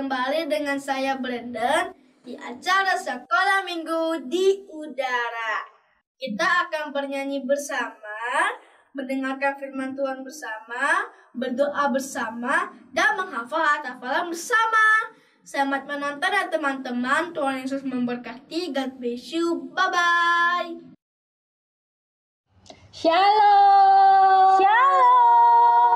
kembali dengan saya Brandon di acara Sekolah Minggu di Udara. Kita akan bernyanyi bersama, mendengarkan firman Tuhan bersama, berdoa bersama, dan menghafal hafalan bersama. Selamat menonton ya teman-teman. Tuhan Yesus memberkati. God bless you. Bye-bye. Shalom. Shalom.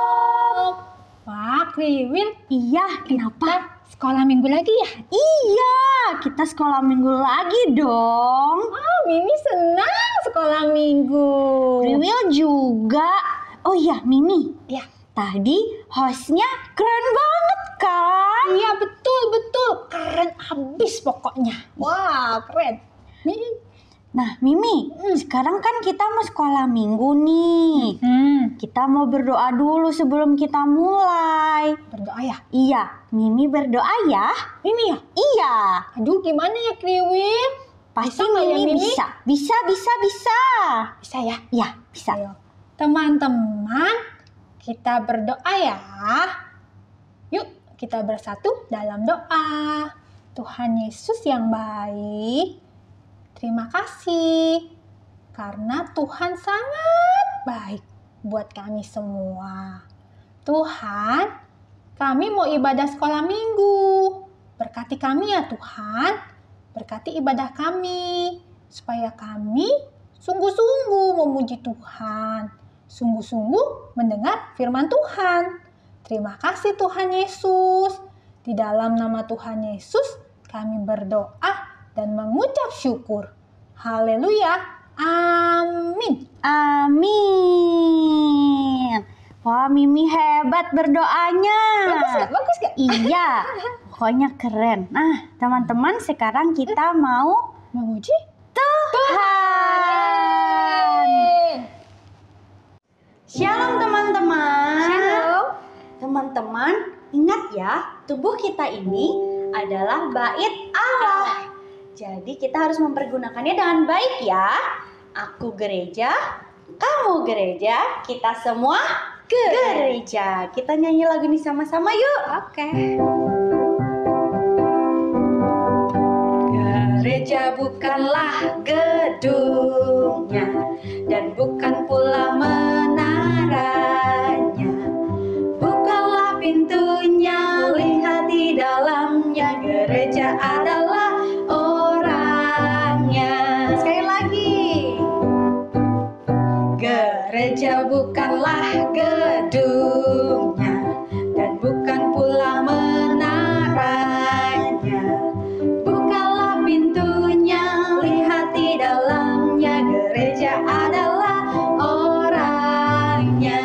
Wah, Kriwil. Iya, kenapa? Sekolah minggu lagi ya? Iya, kita sekolah minggu lagi dong. Oh, Mimi senang sekolah minggu. Kriwil juga. Oh iya, Mimi. Ya. Tadi hostnya keren banget kan? Iya, betul. Keren abis pokoknya. Wah, keren. Nah, Mimi, sekarang kan kita mau sekolah minggu nih. Kita mau berdoa dulu sebelum kita mulai. Berdoa ya? Iya, Mimi berdoa ya. Mimi ya? Iya. Aduh, gimana ya, Kriwil? Pasti Bisa nggak ya, Mimi Mimi? bisa. Bisa. Bisa ya? Iya, bisa. Ayo. Teman-teman, kita berdoa ya. Yuk, kita bersatu dalam doa. Tuhan Yesus yang baik, terima kasih karena Tuhan sangat baik buat kami semua. Tuhan, kami mau ibadah sekolah minggu. Berkati kami ya Tuhan. Berkati ibadah kami supaya kami sungguh-sungguh memuji Tuhan. Sungguh-sungguh mendengar firman Tuhan. Terima kasih Tuhan Yesus. Di dalam nama Tuhan Yesus kami berdoa dan mengucap syukur. Haleluya. Amin. Amin. Wah, Mimi hebat berdoanya. Bagus gak? Iya, pokoknya keren. Nah, teman-teman, sekarang kita mau Memuji Tuhan. Shalom teman-teman. Shalom. Teman-teman, ingat ya, tubuh kita ini adalah bait Allah. Jadi kita harus mempergunakannya dengan baik ya. Aku gereja, kamu gereja, kita semua gereja. Kita nyanyi lagu ini sama-sama yuk. Oke. Gereja bukanlah gedungnya dan bukan pula menaranya. Bukalah pintunya, lihat di dalamnya. Gereja adalah orangnya. Sekali lagi. Gereja bukanlah gedungnya dan bukan pula menaranya. Bukalah pintunya, lihat di dalamnya. Gereja adalah orangnya.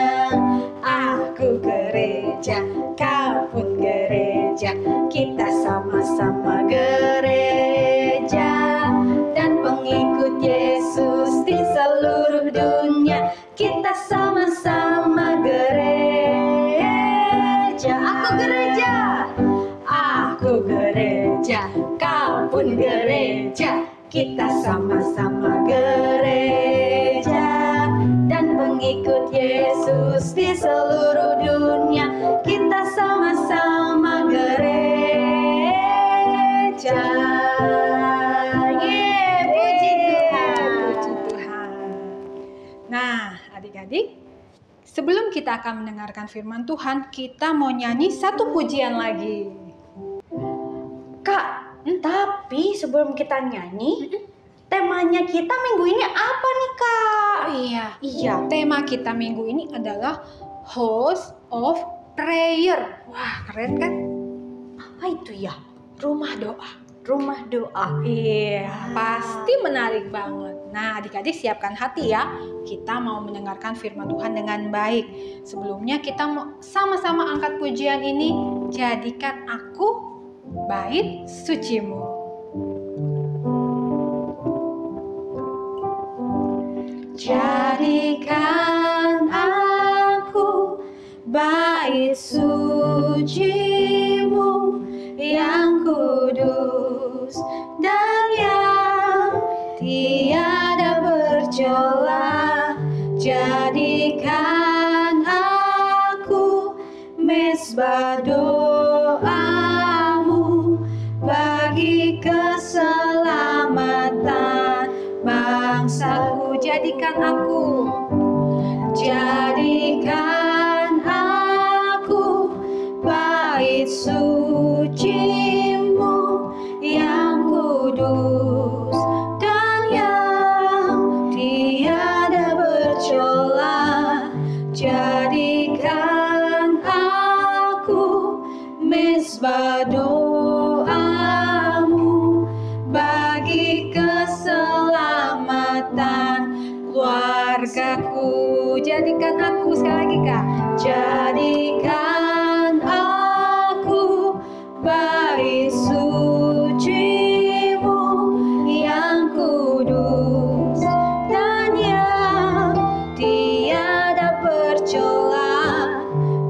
Aku gereja, kau pun gereja. Kita sama-sama gereja dan pengikut Yesus di seluruh dunia. Kita sama-sama gereja. Aku gereja, aku gereja, kau pun gereja. Kita sama-sama gereja dan pengikut Yesus di seluruh dunia. Kita sama-sama gereja. Puji Tuhan. Nah, adik-adik, sebelum kita akan mendengarkan firman Tuhan, kita mau nyanyi satu pujian lagi. Kak, tapi sebelum kita nyanyi, temanya kita minggu ini apa nih, Kak? Oh iya, Iya. tema kita minggu ini adalah House of Prayer. Wah, keren kan? Apa itu ya? Rumah doa. Rumah doa. Iya, pasti menarik banget. Nah, adik-adik siapkan hati ya. Kita mau mendengarkan firman Tuhan dengan baik. Sebelumnya kita mau sama-sama angkat pujian ini. Jadikan aku bait sucimu. Jadikan aku bait sucimu yang kudus dan yang tiada bercela. Jadikan aku mesbah doamu keselamatan bangsaku. Jadikan aku bait suci-Mu yang kudus dan yang tiada bercela. Jadikan aku mezbah doa-Mu bagi keselamatan keluargaku. Jadikan aku, sekali lagi Kak. Jadikan aku bait suci-Mu yang kudus dan yang tiada bercela.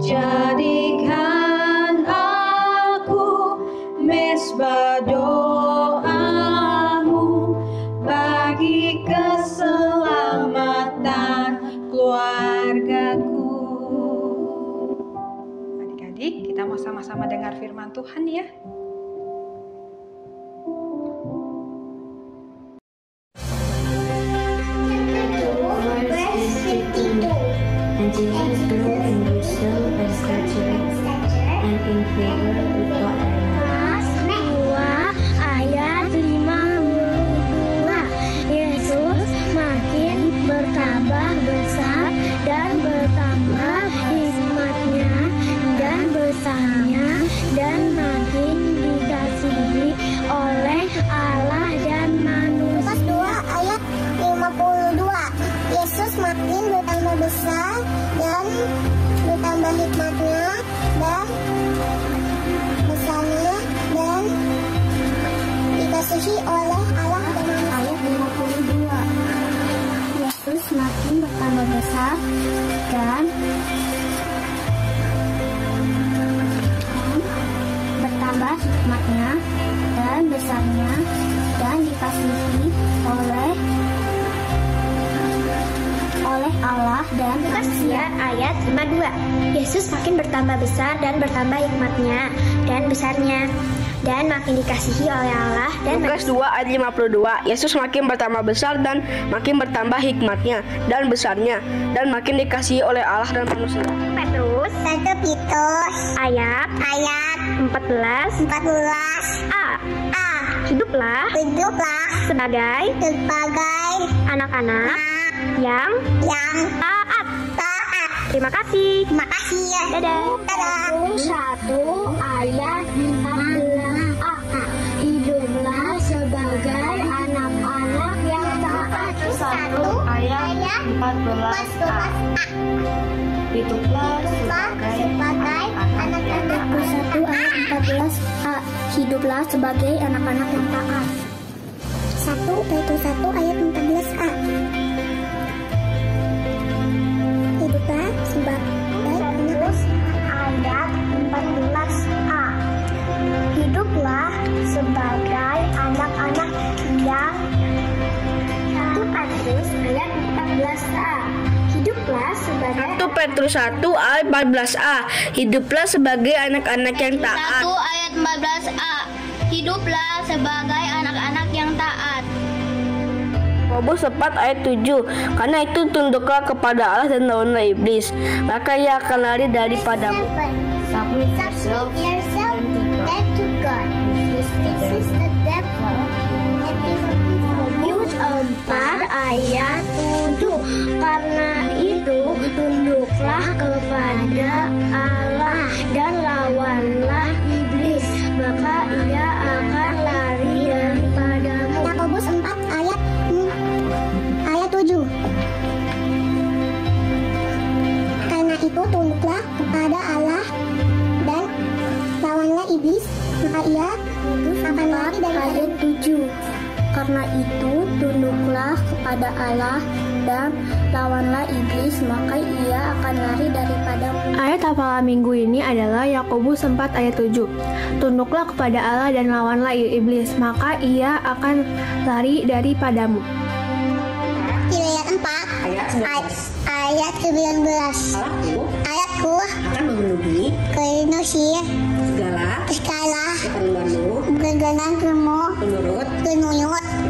Jadikan aku mezbah doa-Mu bagi keselamatan keluargaku. Adik-adik, kita mau sama-sama dengar firman Tuhan ya. And Jesus grew in wisdom and stature and in favor with God and man. 2 ayat 52. Yesus makin bertambah besar dan bertambah hikmatnya dan besarnya dan makin dikasihi oleh Allah dan manusia. 2 ayat 52. Yesus makin bertambah besar dan bertambah hikmatnya dan besarnya dan dikasihi oleh Allah dan manusia. Ayat 52. Yesus makin bertambah besar dan bertambah hikmatnya dan besarnya dan dikasihi oleh Allah dan manusia. Ayat 52. Yesus makin bertambah besar dan bertambah hikmatnya dan besarnya dan makin dikasihi oleh Allah dan Lukas 2 ayat 52. Yesus makin bertambah besar dan makin bertambah hikmatnya dan besarnya dan makin dikasihi oleh Allah dan manusia. Petrus 1 Petrus ayat 14 A. Hiduplah sebagai anak-anak yang taat. Terima kasih. Dadah. 1 ayat 14a. Hiduplah sebagai anak-anak yang taat. 1 ayat 14a. Hiduplah sebagai anak-anak. 1 ayat 14a. Hiduplah sebagai anak-anak yang taat. 1 Petrus 1 ayat 14a. Hiduplah sebagai ayat 14a. Hiduplah sebagai anak-anak yang 1 Petrus ayat 14a. Hiduplah sebagai 1 Petrus 1 ayat 14a. Hiduplah sebagai anak-anak yang taat. 1 ayat 14a. Hiduplah sebagai anak-anak yang taat. Yakobus 4 ayat 7. Karena itu tunduklah kepada Allah dan lawanlah iblis, maka ia akan lari daripadamu. Submit yourself then to God. Resist the devil and he will be Yakobus 4 ayat 7. Karena itu tunduklah kepada Allah dan lawanlah iblis, maka ia akan lari daripadamu. Yakobus 4 ayat 7. Karena itu tunduklah kepada Allah dan lawanlah iblis, maka ia akan lari dari Ayat 7. Karena itu tunduklah kepada Allah dan lawanlah iblis, maka ia akan lari daripadamu. Ayat hafalan minggu ini adalah Yakobus 4 ayat 7. Tunduklah kepada Allah dan lawanlah iblis, maka ia akan lari daripadamu. Ayat 4. Ayat 19. Ayat 19. Allahku Ayatku akan memenuhi segala keperluanmu menurut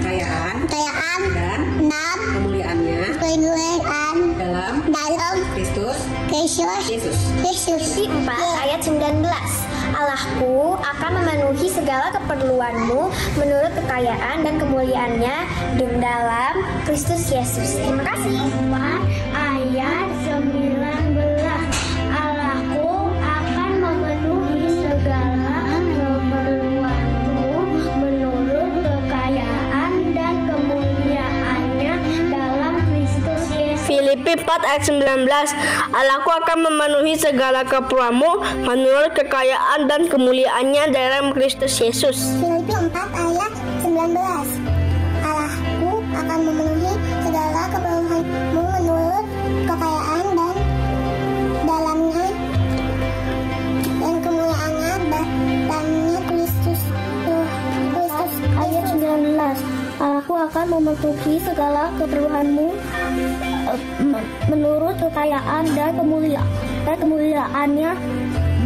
kekayaan dan dan kemuliaannya kemuliaan dalam Kristus Yesus. Yesus. 4 ayat 19. Allahku akan memenuhi segala keperluanmu menurut kekayaan dan kemuliaannya di dalam Kristus Yesus. Terima kasih. 4 ayat 19. Allahku akan memenuhi segala keperluanmu menurut kekayaan dan kemuliaannya dalam Kristus Yesus. Filipi 4 ayat 19. Allahku akan memenuhi segala keperluanmu menurut kekayaan dan kemuliaannya dalam Kristus Yesus. Filipi 4 ayat 19. Allahku akan memenuhi segala keperluanmu menurut kekayaan dan dalamnya dan kemuliaannya dalamnya Kristus ayat 19. Allahku akan memenuhi segala keperluanmu menurut kekayaan dan kemuliaannya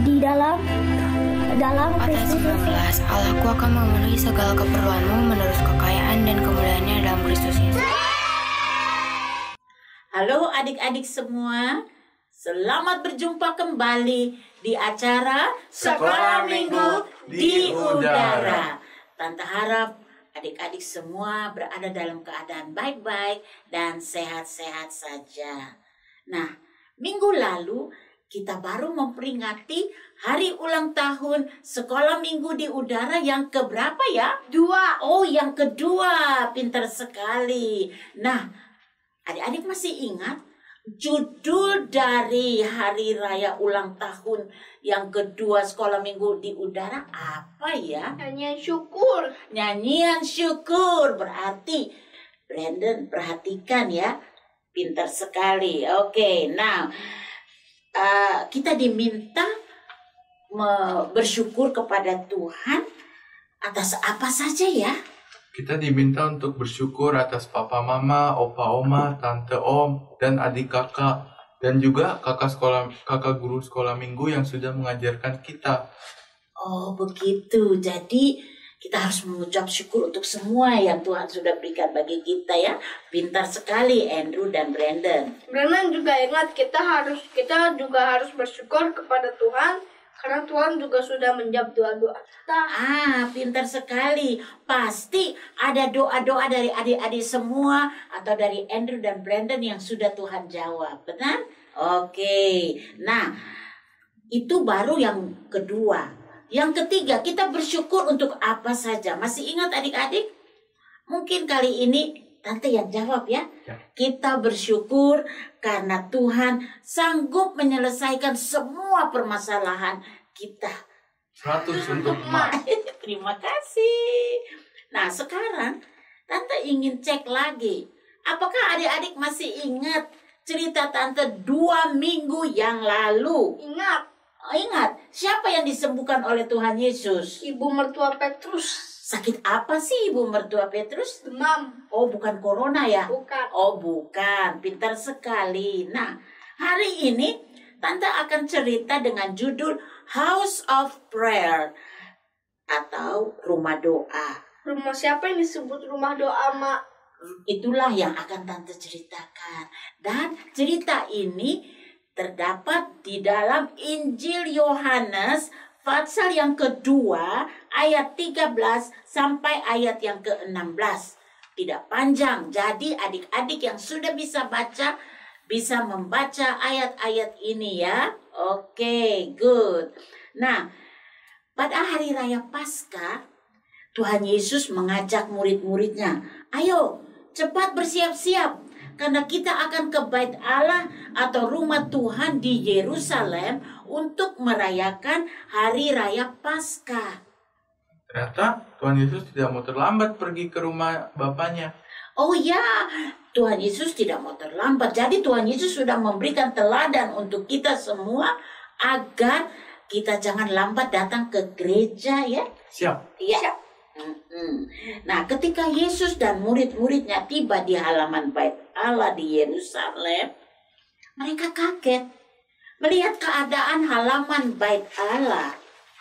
di dalam Kristus. 19. Allahku akan memenuhi segala keperluanmu menurut kekayaan dan kemuliaannya dalam Kristus Yesus. Halo adik-adik semua, selamat berjumpa kembali di acara Sekolah Minggu di Udara. Tante harap adik-adik semua berada dalam keadaan baik-baik dan sehat-sehat saja. Nah, minggu lalu kita baru memperingati hari ulang tahun Sekolah Minggu di Udara yang keberapa ya? 2. Oh, yang kedua. Pintar sekali. Nah, adik-adik masih ingat judul dari hari raya ulang tahun yang kedua Sekolah Minggu di Udara apa ya? Nyanyian syukur. Nyanyian syukur. Berarti Brandon perhatikan ya. Pintar sekali. Oke, nah kita diminta bersyukur kepada Tuhan atas apa saja ya? Kita diminta untuk bersyukur atas papa mama, opa oma, tante om, dan adik kakak. Dan juga kakak guru sekolah minggu yang sudah mengajarkan kita. Oh begitu, jadi kita harus mengucap syukur untuk semua yang Tuhan sudah berikan bagi kita ya. Pintar sekali Andrew dan Brandon. Brandon juga ingat kita juga harus bersyukur kepada Tuhan karena Tuhan juga sudah menjawab doa-doa kita. Pintar sekali. Pasti ada doa-doa dari adik-adik semua atau dari Andrew dan Brandon yang sudah Tuhan jawab. Benar? Oke. Nah, itu baru yang kedua. Yang ketiga, kita bersyukur untuk apa saja. Masih ingat adik-adik? Mungkin kali ini Tante yang jawab ya. Kita bersyukur karena Tuhan sanggup menyelesaikan semua permasalahan kita. 100 untuk Mak. Terima kasih. Nah sekarang Tante ingin cek lagi. Apakah adik-adik masih ingat cerita Tante 2 minggu yang lalu? Ingat. Ingat. Siapa yang disembuhkan oleh Tuhan Yesus? Ibu mertua Petrus. Sakit apa sih ibu mertua Petrus? Demam. Oh bukan corona ya? Bukan. Oh bukan. Pintar sekali. Nah hari ini Tante akan cerita dengan judul House of Prayer atau Rumah Doa. Rumah siapa yang disebut rumah doa, Mak? Itulah yang akan Tante ceritakan. Dan cerita ini terdapat di dalam Injil Yohanes pasal yang kedua ayat 13 sampai ayat yang ke-16. Tidak panjang, jadi adik-adik yang sudah bisa baca bisa membaca ayat-ayat ini ya. Oke, good. Nah, pada hari raya Paskah, Tuhan Yesus mengajak murid-muridnya, ayo cepat bersiap-siap karena kita akan ke Bait Allah atau rumah Tuhan di Yerusalem untuk merayakan hari raya Paskah. Ternyata Tuhan Yesus tidak mau terlambat pergi ke rumah Bapaknya. Oh ya, Tuhan Yesus tidak mau terlambat. Jadi Tuhan Yesus sudah memberikan teladan untuk kita semua agar kita jangan lambat datang ke gereja ya. Siap. Iya. Nah, ketika Yesus dan murid-muridnya tiba di halaman Bait Allah di Yerusalem, mereka kaget melihat keadaan halaman bait Allah.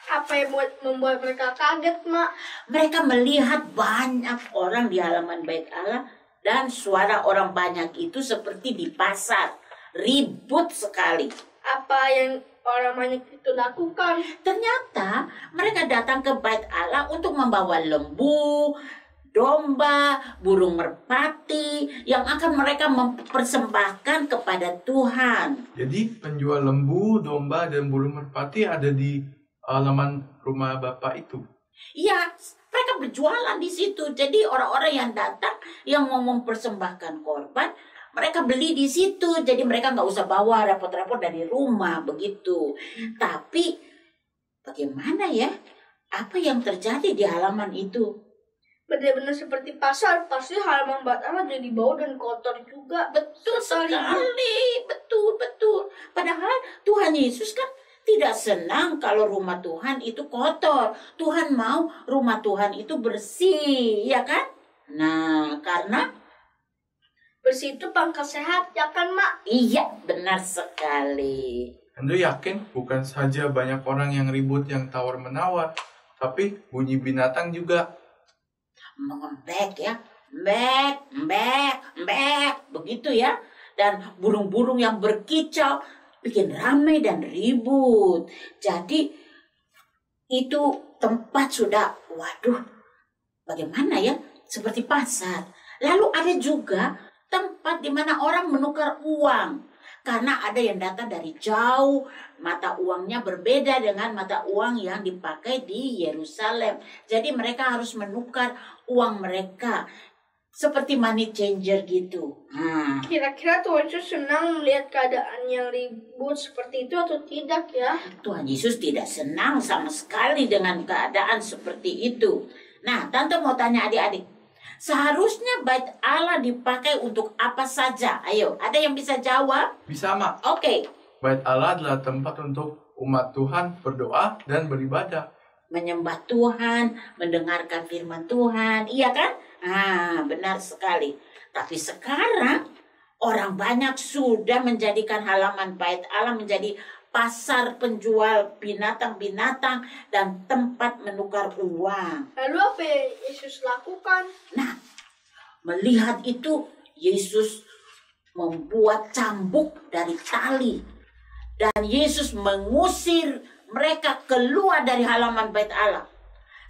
Apa yang membuat mereka kaget, Mak? Mereka melihat banyak orang di halaman bait Allah dan suara orang banyak itu seperti di pasar, ribut sekali. Apa yang orang banyak itu lakukan? Ternyata mereka datang ke bait Allah untuk membawa lembu, domba, burung merpati yang akan mereka mempersembahkan kepada Tuhan. Jadi penjual lembu, domba, dan burung merpati ada di halaman rumah Bapak itu? Iya, mereka berjualan di situ. Jadi orang-orang yang datang yang mau mempersembahkan korban, mereka beli di situ. Jadi mereka nggak usah bawa repot-repot dari rumah begitu. Tapi bagaimana ya? Apa yang terjadi di halaman itu? Benar-benar seperti pasar, pasti halaman bait Allah jadi bau dan kotor juga. Betul sekali, betul. Padahal Tuhan Yesus kan tidak senang kalau rumah Tuhan itu kotor. Tuhan mau rumah Tuhan itu bersih, ya kan? Nah, karena bersih itu pangkal sehat, ya kan, Mak? Iya, benar sekali. Anda yakin bukan saja banyak orang yang ribut yang tawar-menawar, tapi bunyi binatang juga. Membek ya, mbek, begitu ya. Dan burung-burung yang berkicau bikin ramai dan ribut. Jadi itu tempat sudah, waduh, bagaimana ya? Seperti pasar. Lalu ada juga tempat di mana orang menukar uang. Karena ada yang datang dari jauh, mata uangnya berbeda dengan mata uang yang dipakai di Yerusalem. Jadi mereka harus menukar uang mereka seperti money changer gitu. Kira-kira Tuhan Yesus senang melihat keadaan yang ribut seperti itu atau tidak ya? Tuhan Yesus tidak senang sama sekali dengan keadaan seperti itu. Nah, Tante mau tanya adik-adik, seharusnya bait Allah dipakai untuk apa saja? Ayo, ada yang bisa jawab? Bisa, Mak. Oke. Bait Allah adalah tempat untuk umat Tuhan berdoa dan beribadah. Menyembah Tuhan, mendengarkan firman Tuhan, iya kan? Benar sekali. Tapi sekarang orang banyak sudah menjadikan halaman bait Allah menjadi pasar penjual binatang-binatang dan tempat menukar uang. Lalu apa yang Yesus lakukan? Nah, melihat itu Yesus membuat cambuk dari tali dan Yesus mengusir mereka keluar dari halaman bait Allah.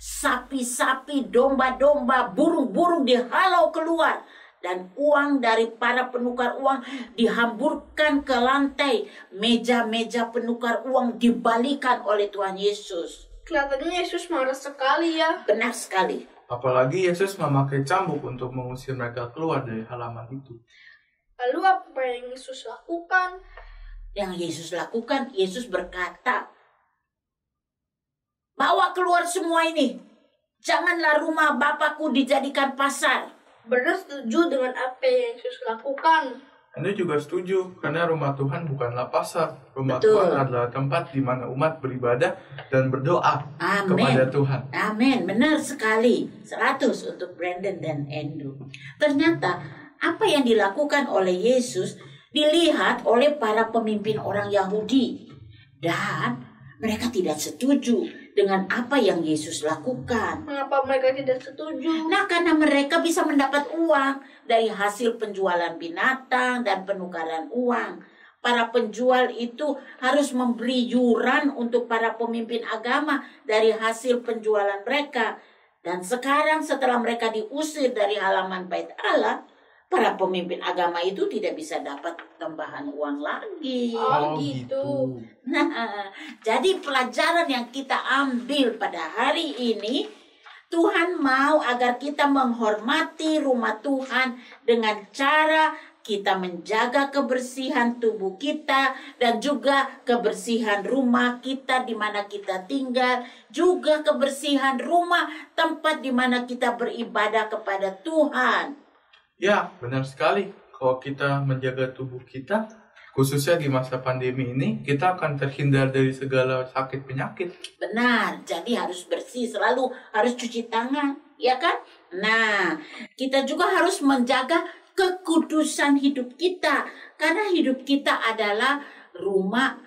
Sapi-sapi, domba-domba, burung-burung dihalau keluar. Dan uang dari para penukar uang dihamburkan ke lantai. Meja-meja penukar uang dibalikan oleh Tuhan Yesus. Kelihatannya Yesus marah sekali ya. Benar sekali. Apalagi Yesus memakai cambuk untuk mengusir mereka keluar dari halaman itu. Lalu apa yang Yesus lakukan? Yang Yesus lakukan, Yesus berkata, bawa keluar semua ini. Janganlah rumah Bapakku dijadikan pasar. Benar setuju dengan apa yang Yesus lakukan. Anda juga setuju, karena rumah Tuhan bukanlah pasar. Rumah Betul. Tuhan adalah tempat di mana umat beribadah dan berdoa kepada Tuhan. Amin, benar sekali. 100 untuk Brandon dan Andrew. Ternyata apa yang dilakukan oleh Yesus dilihat oleh para pemimpin orang Yahudi. Dan mereka tidak setuju dengan apa yang Yesus lakukan. Mengapa mereka tidak setuju? Nah, karena mereka bisa mendapat uang dari hasil penjualan binatang dan penukaran uang. Para penjual itu harus memberi yuran untuk para pemimpin agama dari hasil penjualan mereka. Dan sekarang setelah mereka diusir dari halaman bait Allah, para pemimpin agama itu tidak bisa dapat tambahan uang lagi. Oh gitu. Nah, jadi pelajaran yang kita ambil pada hari ini, Tuhan mau agar kita menghormati rumah Tuhan dengan cara kita menjaga kebersihan tubuh kita dan juga kebersihan rumah kita di mana kita tinggal, juga kebersihan rumah tempat di mana kita beribadah kepada Tuhan. Ya, benar sekali. Kalau kita menjaga tubuh kita, khususnya di masa pandemi ini, kita akan terhindar dari segala sakit penyakit. Benar, jadi harus bersih, selalu harus cuci tangan, ya kan? Nah, kita juga harus menjaga kekudusan hidup kita. Karena hidup kita adalah rumah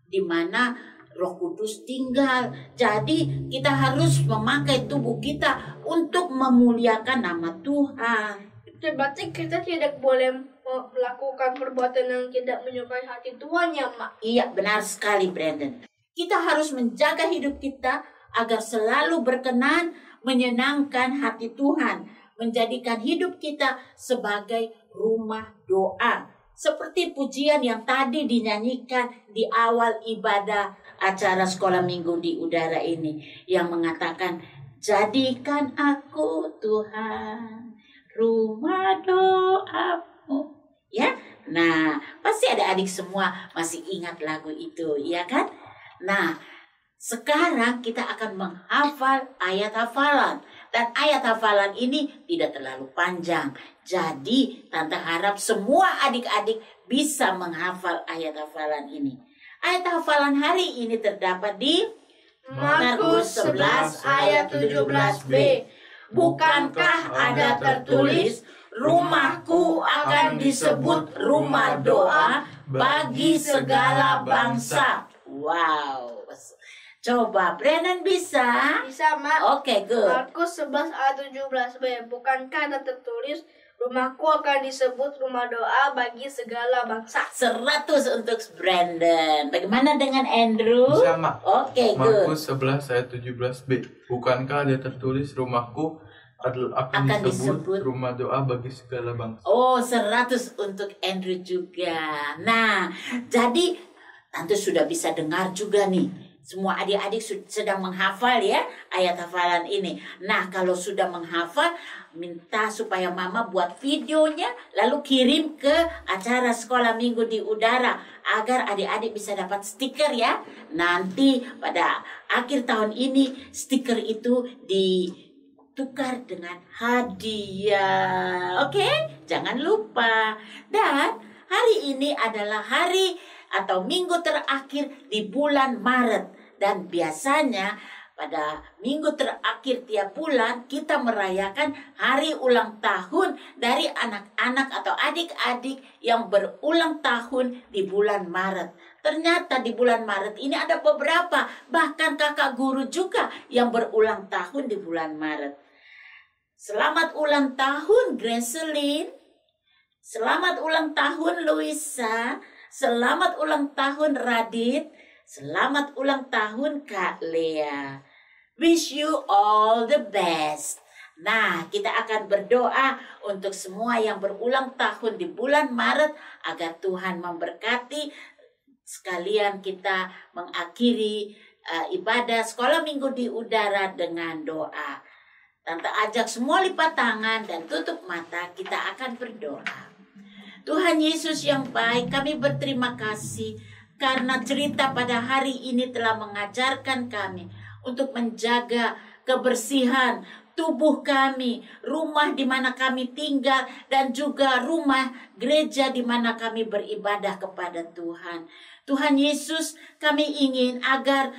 di mana Roh Kudus tinggal. Jadi kita harus memakai tubuh kita untuk memuliakan nama Tuhan. Berarti kita tidak boleh melakukan perbuatan yang tidak menyukai hati Tuhan ya, Mak? Iya, benar sekali, Brandon. Kita harus menjaga hidup kita agar selalu berkenan, menyenangkan hati Tuhan, menjadikan hidup kita sebagai rumah doa. Seperti pujian yang tadi dinyanyikan di awal ibadah acara sekolah minggu di udara ini, yang mengatakan, jadikan aku Tuhan rumah doamu. Ya, nah pasti adik-adik semua masih ingat lagu itu, ya kan? Nah, sekarang kita akan menghafal ayat hafalan. Dan ayat hafalan ini tidak terlalu panjang. Jadi, Tante harap semua adik-adik bisa menghafal ayat hafalan ini. Ayat hafalan hari ini terdapat di Markus 11 ayat 17b. Bukankah ada tertulis, rumahku akan disebut rumah doa bagi segala bangsa. Wow. Coba, Brennan bisa? Bisa, Mak. Oke, good. Markus 11 ayat 17b. Bukankah ada tertulis, rumahku akan disebut rumah doa bagi segala bangsa. 100 untuk Brandon. Bagaimana dengan Andrew? Bisa, Mak. Oke, good. Markus 11 ayat 17b. Bukankah ada tertulis, rumahku akan disebut rumah doa bagi segala bangsa. Oh, 100 untuk Andrew juga. Nah, jadi Tante sudah bisa dengar juga nih. Semua adik-adik sedang menghafal ya ayat hafalan ini. Nah, kalau sudah menghafal, minta supaya Mama buat videonya lalu kirim ke acara sekolah minggu di udara agar adik-adik bisa dapat stiker ya. Nanti pada akhir tahun ini stiker itu ditukar dengan hadiah. Oke? Jangan lupa. Dan hari ini adalah hari atau minggu terakhir di bulan Maret. Dan biasanya pada minggu terakhir tiap bulan kita merayakan hari ulang tahun dari anak-anak atau adik-adik yang berulang tahun di bulan Maret. Ternyata di bulan Maret ini ada beberapa, bahkan kakak guru juga yang berulang tahun di bulan Maret. Selamat ulang tahun Gracelyn. Selamat ulang tahun Luisa. Selamat ulang tahun Radit. Selamat ulang tahun Kak Lea. Wish you all the best. Nah, kita akan berdoa untuk semua yang berulang tahun di bulan Maret agar Tuhan memberkati. Sekalian kita mengakhiri ibadah sekolah minggu di udara dengan doa. Tante ajak semua lipat tangan dan tutup mata, kita akan berdoa. Tuhan Yesus yang baik, kami berterima kasih karena cerita pada hari ini telah mengajarkan kami untuk menjaga kebersihan tubuh kami, rumah di mana kami tinggal, dan juga rumah gereja di mana kami beribadah kepada Tuhan. Tuhan Yesus, kami ingin agar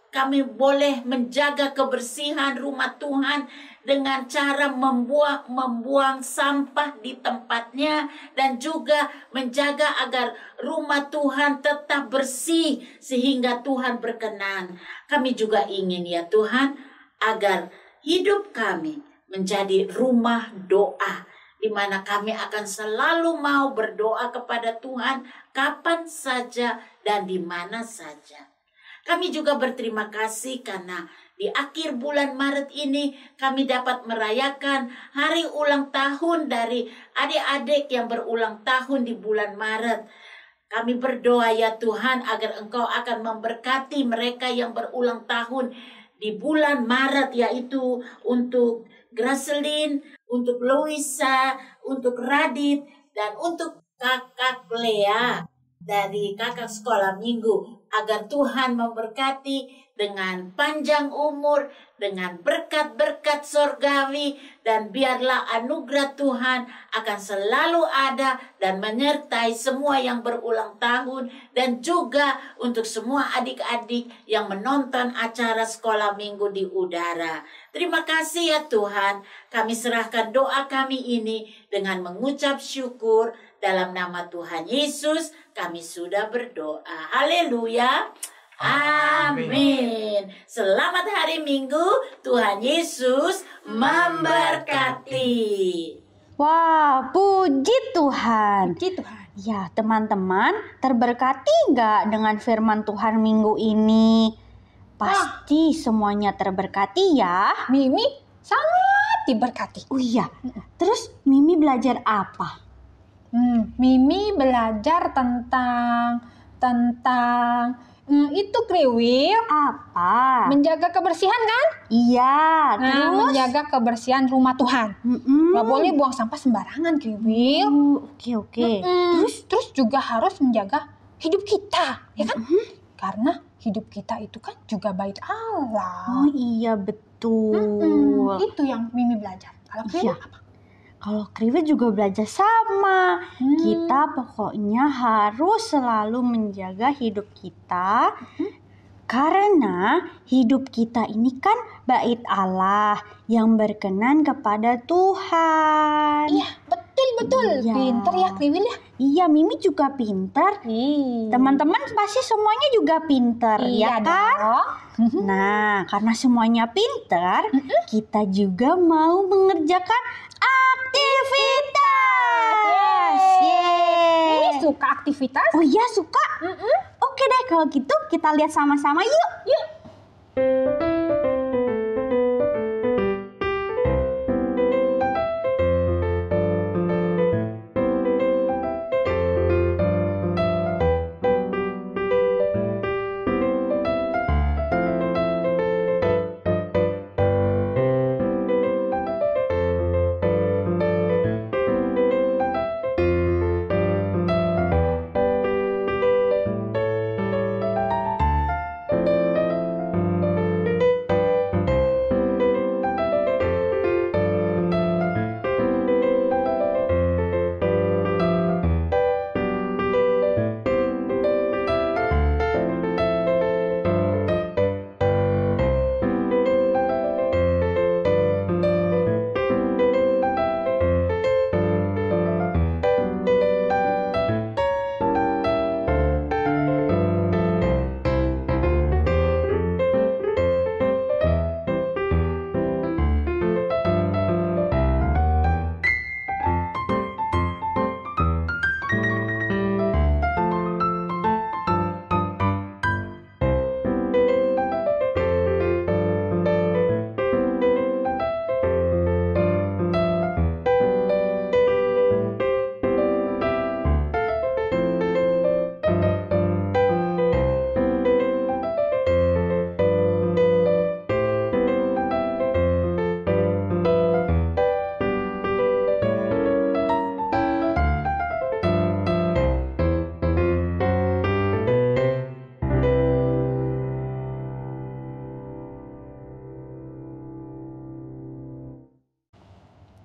kami boleh menjaga kebersihan rumah Tuhan dengan cara membuang sampah di tempatnya dan juga menjaga agar rumah Tuhan tetap bersih sehingga Tuhan berkenan. Kami juga ingin ya Tuhan agar hidup kami menjadi rumah doa di mana kami akan selalu mau berdoa kepada Tuhan kapan saja dan di mana saja. Kami juga berterima kasih karena di akhir bulan Maret ini kami dapat merayakan hari ulang tahun dari adik-adik yang berulang tahun di bulan Maret. Kami berdoa ya Tuhan agar Engkau akan memberkati mereka yang berulang tahun di bulan Maret, yaitu untuk Gracelyn, untuk Luisa, untuk Radit, dan untuk kakak Lea dari kakak sekolah minggu. Agar Tuhan memberkati dengan panjang umur, dengan berkat-berkat surgawi, dan biarlah anugerah Tuhan akan selalu ada dan menyertai semua yang berulang tahun, dan juga untuk semua adik-adik yang menonton acara sekolah minggu di udara. Terima kasih ya Tuhan, kami serahkan doa kami ini dengan mengucap syukur dalam nama Tuhan Yesus. Kami sudah berdoa. Haleluya. Amin. Selamat hari Minggu. Tuhan Yesus memberkati. Wah, puji Tuhan. Puji Tuhan. Ya, teman-teman, terberkati nggak dengan firman Tuhan minggu ini? Pasti semuanya terberkati ya. Mimi sangat diberkati. Oh iya, terus Mimi belajar apa? Mimi belajar tentang itu Kriwil. Apa? Menjaga kebersihan kan? Iya, terus menjaga kebersihan rumah Tuhan. Nggak boleh buang sampah sembarangan, Kriwil. Oke. Terus juga harus menjaga hidup kita, ya kan? Karena hidup kita itu kan juga bait Allah. Oh iya, betul. Itu yang Mimi belajar. Kalau Kriwil apa? Kalau Kriwil juga belajar sama. Kita pokoknya harus selalu menjaga hidup kita. Karena hidup kita ini kan bait Allah yang berkenan kepada Tuhan. Iya, betul. Iya. Pinter ya Kriwil ya. Iya, Mimi juga pinter. Teman-teman pasti semuanya juga pinter, ya kan? Nah, karena semuanya pinter, kita juga mau mengerjakan aktivitas. Ini suka aktivitas? Oh iya, suka. Oke deh, kalau gitu kita lihat sama-sama yuk.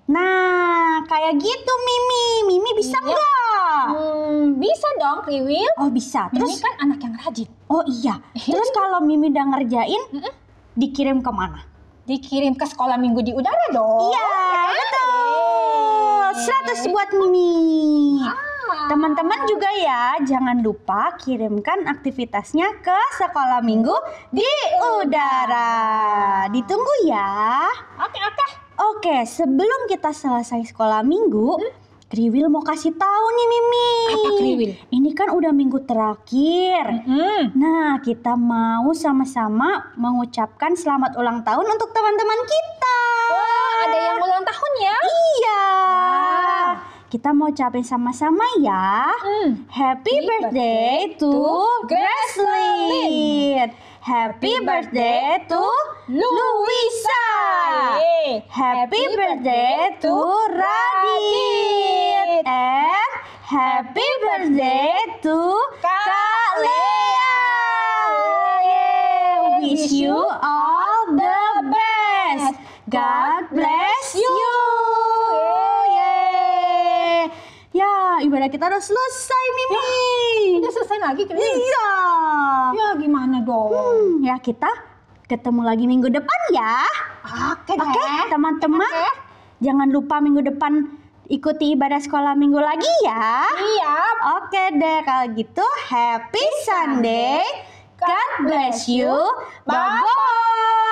Nah, kayak gitu Mimi. Mimi bisa nggak? Bisa dong, Kriwil. Oh, bisa. Terus Mimi kan anak yang rajin. Oh iya. Terus kalau Mimi udah ngerjain, dikirim kemana? Dikirim ke sekolah minggu di udara dong. Iya, betul. 100 buat Mimi. Teman-teman juga ya, jangan lupa kirimkan aktivitasnya ke sekolah minggu di udara. Ditunggu ya. Oke, sebelum kita selesai sekolah minggu, Kriwil mau kasih tahu nih Mimi. Apa Kriwil? Ini kan udah minggu terakhir. Nah, kita mau sama-sama mengucapkan selamat ulang tahun untuk teman-teman kita. Wah, ada yang ulang tahun ya? Iya. Kita mau ucapin sama-sama ya. Happy birthday to Gracelyn. Happy birthday to Luisa. Happy birthday to Radit. And happy birthday to Kak Lea. Wish ibadah kita udah selesai, Mimi. Udah selesai lagi kan? Iya. Ya gimana dong? Ya kita ketemu lagi minggu depan ya. Oke, teman-teman. Jangan lupa minggu depan ikuti ibadah sekolah minggu lagi ya. Iya. Oke deh, kalau gitu happy Sunday. God bless you. Bye-bye.